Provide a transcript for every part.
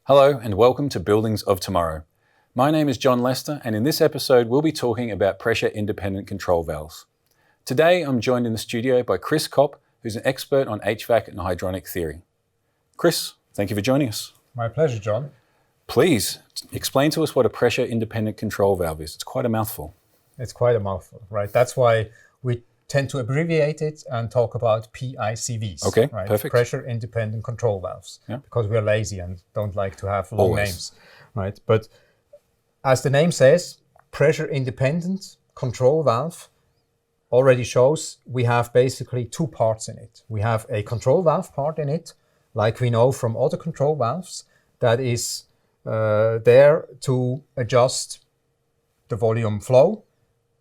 Hello and welcome to Buildings of Tomorrow. My name is John Lester, and in this episode we'll be talking about pressure-independent control valves. Today I'm joined in the studio by Chris Kopp, who's an expert on HVAC and hydronic theory. Chris, thank you for joining us. My pleasure, John. Please explain to us what a pressure-independent control valve is. It's quite a mouthful. It's quite a mouthful, right? That's why we tend to abbreviate it and talk about PICVs. Okay, right? perfect. Pressure-independent control valves, because we're lazy and don't like to have long names, right? But as the name says, pressure-independent control valve already shows we have basically two parts in it. We have a control valve part in it, like we know from other control valves, that is there to adjust the volume flow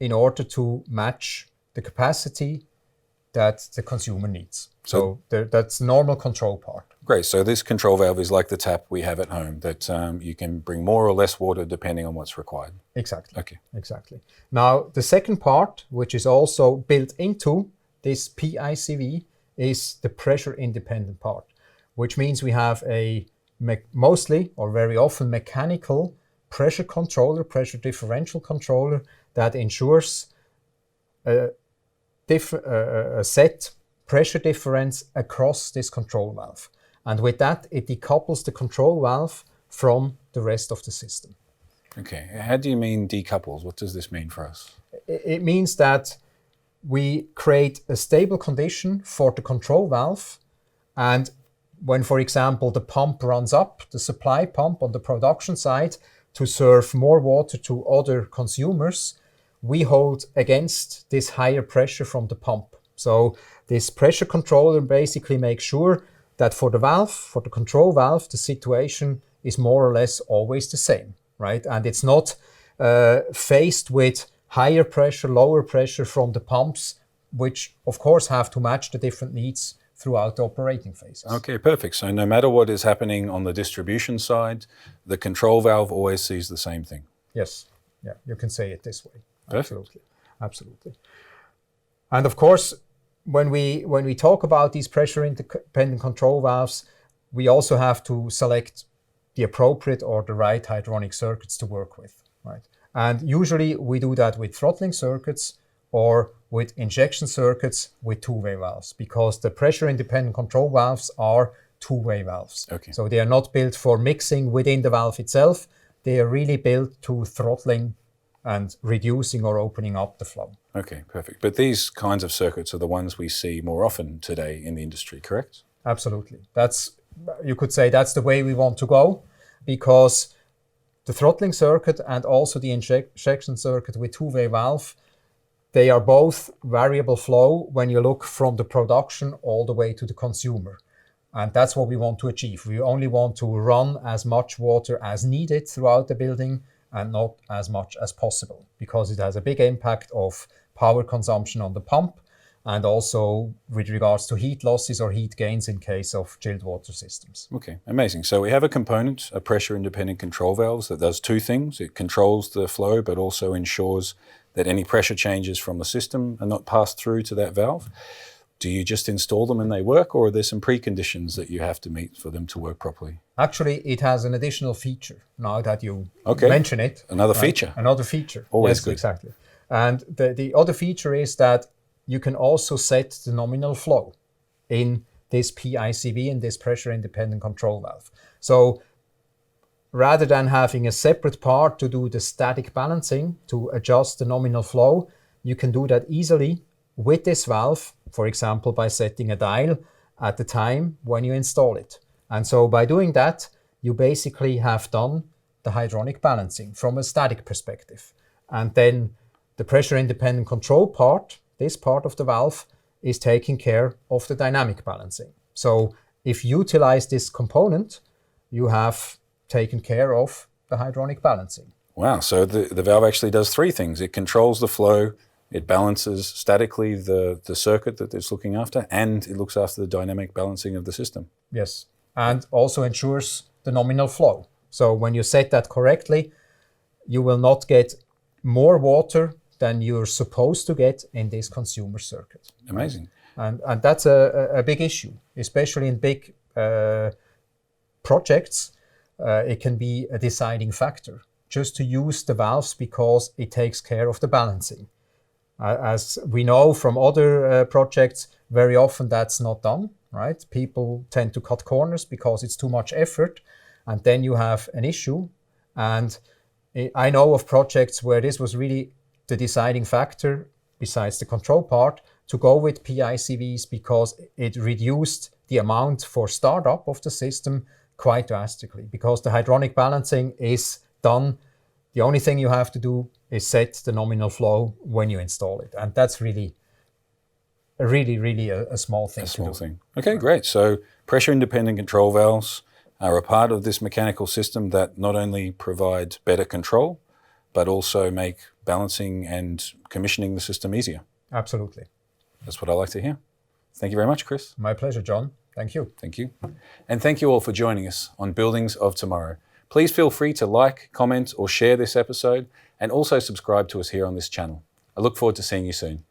in order to match the capacity that the consumer needs. So that's normal control part. Great. So this control valve is like the tap we have at home, that you can bring more or less water depending on what's required. Exactly. Okay. Exactly. Now, the second part, which is also built into this PICV, is the pressure-independent part, which means we have a mostly or very often mechanical pressure controller, pressure differential controller that ensures a set pressure difference across this control valve. And with that, it decouples the control valve from the rest of the system. Okay. How do you mean decouples? What does this mean for us? It means that we create a stable condition for the control valve, and when, for example, the pump runs up, the supply pump on the production side, to serve more water to other consumers, we hold against this higher pressure from the pump. So this pressure controller basically makes sure that for the valve, for the control valve, the situation is more or less always the same, right? And it's not faced with higher pressure, lower pressure from the pumps, which of course have to match the different needs throughout the operating phases. Okay, perfect. So no matter what is happening on the distribution side, the control valve always sees the same thing. Yes, yeah, you can say it this way. Perfect. Absolutely. And of course, when we talk about these pressure-independent control valves, we also have to select the appropriate or the right hydronic circuits to work with, right? And usually we do that with throttling circuits or with injection circuits with two-way valves, because the pressure-independent control valves are two-way valves. Okay. So they are not built for mixing within the valve itself. They are really built to throttling and reducing or opening up the flow. Okay, perfect. But these kinds of circuits are the ones we see more often today in the industry, correct? Absolutely. You could say that's the way we want to go, because the throttling circuit and also the injection circuit with two-way valve, they are both variable flow when you look from the production all the way to the consumer. And that's what we want to achieve. We only want to run as much water as needed throughout the building and not as much as possible, because it has a big impact of power consumption on the pump and also with regards to heat losses or heat gains in case of chilled water systems. Okay, amazing. So we have a component, a pressure-independent control valve, that does two things. It controls the flow, but also ensures that any pressure changes from the system are not passed through to that valve. Do you just install them and they work, or are there some preconditions that you have to meet for them to work properly? Actually, it has an additional feature now that you mention it. Another feature. Another feature. Always yes, good. Exactly. And the other feature is that you can also set the nominal flow in this PICV, in this pressure-independent control valve. So rather than having a separate part to do the static balancing, to adjust the nominal flow, you can do that easily with this valve, for example, by setting a dial at the time when you install it. And so by doing that, you basically have done the hydronic balancing from a static perspective. And then the pressure-independent control part, this part of the valve, is taking care of the dynamic balancing. So if you utilize this component, you have taken care of the hydronic balancing. Wow, so the valve actually does three things. It controls the flow, it balances statically the circuit that it's looking after, and it looks after the dynamic balancing of the system. Yes, and also ensures the nominal flow. So when you set that correctly, you will not get more water than you're supposed to get in this consumer circuit. Amazing. And that's a big issue, especially in big projects it can be a deciding factor just to use the valves because it takes care of the balancing. As we know from other projects, very often that's not done, right? People tend to cut corners because it's too much effort, and then you have an issue. And I know of projects where this was really the deciding factor, besides the control part, to go with PICVs because it reduced the amount for startup of the system quite drastically, because the hydronic balancing is done. The only thing you have to do is set the nominal flow when you install it. And that's really a small thing. A small thing. Okay, great. So pressure-independent control valves are a part of this mechanical system that not only provide better control, but also make balancing and commissioning the system easier. Absolutely. That's what I like to hear. Thank you very much, Chris. My pleasure, John. Thank you. Thank you. And thank you all for joining us on Buildings of Tomorrow. Please feel free to like, comment, or share this episode, and also subscribe to us here on this channel. I look forward to seeing you soon.